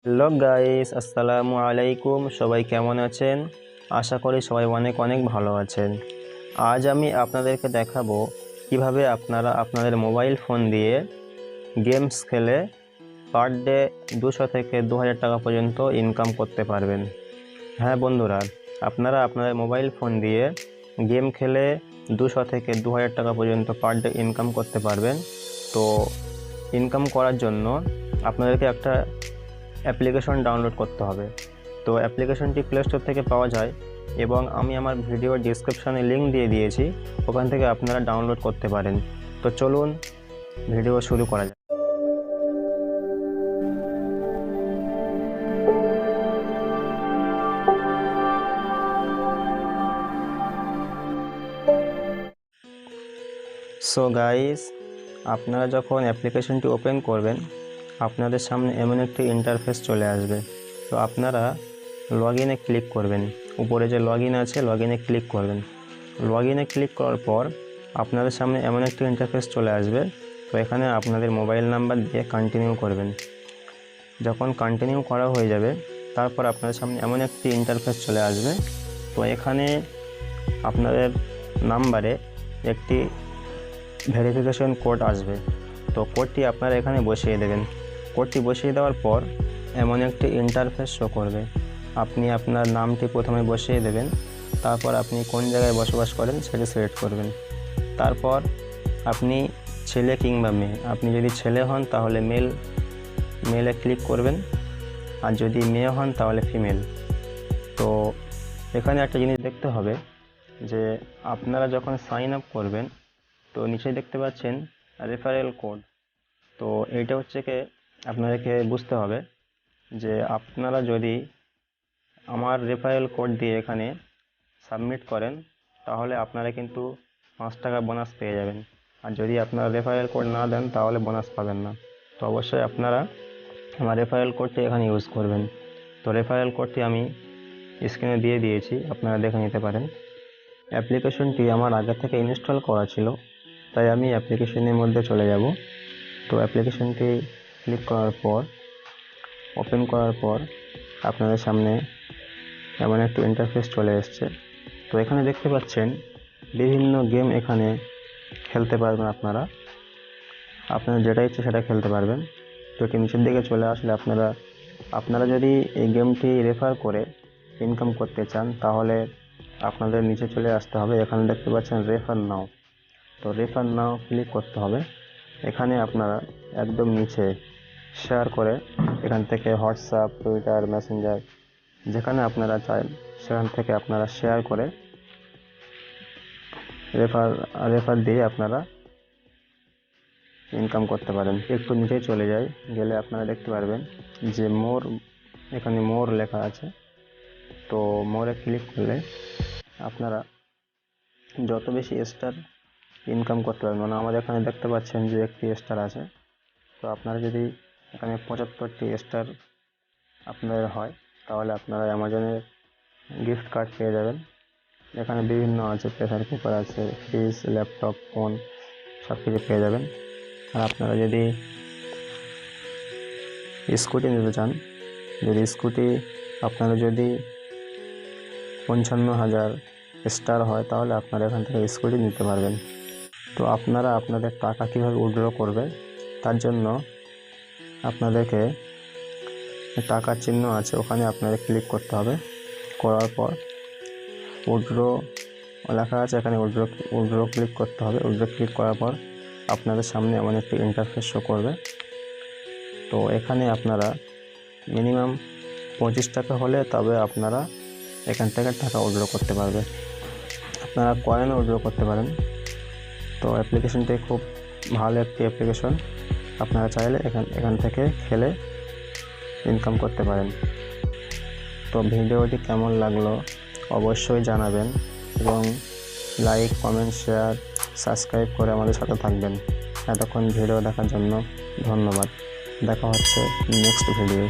Hello guys, আসসালামু আলাইকুম। সবাই কেমন আছেন? আশা করি সবাই অনেক অনেক ভালো আছেন। আজ আমি আপনাদেরকে দেখাবো কিভাবে আপনারা আপনাদের মোবাইল ফোন দিয়ে গেমস খেলে পার ডে 200 থেকে 2000 টাকা পর্যন্ত ইনকাম করতে পারবেন। হ্যাঁ বন্ধুরা, আপনারা আপনাদের মোবাইল ফোন দিয়ে গেম খেলে 200 থেকে 2000 টাকা পর্যন্ত পার ডে ইনকাম করতে পারবেন। তো ইনকাম করার জন্য আপনাদেরকে একটা অ্যাপ্লিকেশন ডাউনলোড করতে হবে। তো অ্যাপ্লিকেশনটি প্লে স্টোর থেকে পাওয়া যায় এবং আমি আমার ভিডিওর ডিসক্রিপশানে লিঙ্ক দিয়ে দিয়েছি, ওখান থেকে আপনারা ডাউনলোড করতে পারেন। তো চলুন ভিডিও শুরু করা যাক। সো গাইস, আপনারা যখন অ্যাপ্লিকেশনটি ওপেন করবেন আপনাদের সামনে এমন একটি ইন্টারফেস চলে আসবে। তো আপনারা লগ ইনে ক্লিক করবেন। উপরে যে লগ ইন আছে, লগ ইনে ক্লিক করবেন। লগ ইনে ক্লিক করার পর আপনাদের সামনে এমন একটি ইন্টারফেস চলে আসবে। তো এখানে আপনাদের মোবাইল নাম্বার দিয়ে কন্টিনিউ করবেন। যখন কন্টিনিউ করা হয়ে যাবে তারপর আপনাদের সামনে এমন একটি ইন্টারফেস চলে আসবে। তো এখানে আপনাদের নাম্বারে একটি ভেরিফিকেশন কোড আসবে। তো কোডটি আপনারা এখানে বসিয়ে দেবেন। কোডটি বসিয়ে দেওয়ার পর এমন একটি ইন্টারফেস শো করবে। আপনি আপনার নামটি প্রথমে বসিয়ে দেবেন, তারপর আপনি কোন জায়গায় বসবাস করেন সেটি সিলেক্ট করবেন। তারপর আপনি ছেলে কিংবা মেয়ে, আপনি যদি ছেলে হন তাহলে মেলে ক্লিক করবেন, আর যদি মেয়ে হন তাহলে ফিমেল। তো এখানে একটা জিনিস দেখতে হবে যে আপনারা যখন সাইন আপ করবেন তো নিচে দেখতে পাচ্ছেন রেফারেল কোড। তো এইটা হচ্ছে কি আপনাদেরকে বুঝতে হবে যে আপনারা যদি আমার রেফারেল কোড দিয়ে এখানে সাবমিট করেন তাহলে আপনারা কিন্তু 5 টাকা বোনাস পেয়ে যাবেন। আর যদি আপনারা রেফারেল কোড না দেন তাহলে বোনাস পাবেন না। তো অবশ্যই আপনারা আমার রেফারেল কোডটি এখানে ইউজ করবেন। তো রেফারেল কোডটি আমি স্ক্রিনে দিয়ে দিয়েছি, আপনারা দেখে নিতে পারেন। অ্যাপ্লিকেশনটি আমার আগে থেকে ইনস্টল করা ছিল, তাই আমি অ্যাপ্লিকেশনের মধ্যে চলে যাব। তো অ্যাপ্লিকেশনটি ক্লিক করার পর ওপেন করার পর আপনাদের সামনে এমন একটা ইন্টারফেস চলে এসছে। তো এখানে দেখতে পাচ্ছেন বিভিন্ন গেম এখানে খেলতে পারবেন। আপনারা যেটা ইচ্ছে সেটা খেলতে পারবেন। তো এটি নিচের দিকে চলে আসলে আপনারা যদি এই গেমটি রেফার করে ইনকাম করতে চান তাহলে আপনাদের নিচে চলে আসতে হবে। এখানে দেখতে পাচ্ছেন রেফার নাও। তো রেফার নাও ক্লিক করতে হবে। এখানে আপনারা একদম নিচে শেয়ার করে, এখান থেকে হোয়াটসঅ্যাপ, টুইটার, মেসেঞ্জার যেখানে আপনারা চান সেখান থেকে আপনারা শেয়ার করে রেফার দিয়ে আপনারা ইনকাম করতে পারেন। একটু নিচে চলে যায়, গেলে আপনারা দেখতে পারবেন যে এখানে মোর লেখা আছে। তো মোরে ক্লিক করলে আপনারা যত বেশি স্টার ইনকাম করতে পারবেন। মানে আমাদের এখানে দেখতে পাচ্ছেন যে একটি স্টার আছে। তো আপনারা যদি এখানে 75টি স্টার আপনাদের হয় তাহলে আপনারা অ্যামাজনের গিফট কার্ড পেয়ে যাবেন। এখানে বিভিন্ন আছে, প্রেসার কুকার আছে, ফ্রিজ, ল্যাপটপ, ফোন সব কিছু পেয়ে যাবেন। আর আপনারা যদি স্কুটি নিতে চান, আপনারা যদি 55,000 স্টার হয় তাহলে আপনারা এখান থেকে স্কুটি নিতে পারবেন। তো আপনারা আপনাদের টাকা কীভাবে উইথড্র করবেন তার জন্য আপনাদেরকে টাকার চিহ্ন আছে, ওখানে আপনাদের ক্লিক করতে হবে। করার পর উইথড্র লেখা আছে, এখানে উইথড্র ক্লিক করতে হবে। উইথড্র ক্লিক করার পর আপনাদের সামনে এমন একটি ইন্টারফেস শো করবে। তো এখানে আপনারা মিনিমাম 25 টাকা হলে তবে আপনারা এখান থেকে টাকা উইথড্র করতে পারবে। আপনারা কয়েনও উইথড্র করতে পারেন। তো অ্যাপ্লিকেশনটি খুব ভালো একটি অ্যাপ্লিকেশন, আপনারা চাইলে এখান থেকে খেলে ইনকাম করতে পারেন। তো ভিডিওটি কেমন লাগলো অবশ্যই জানাবেন এবং লাইক, কমেন্ট, শেয়ার, সাবস্ক্রাইব করে আমাদের সাথে থাকবেন। এতক্ষণ ভিডিও দেখার জন্য ধন্যবাদ। দেখা হচ্ছে নেক্সট ভিডিও।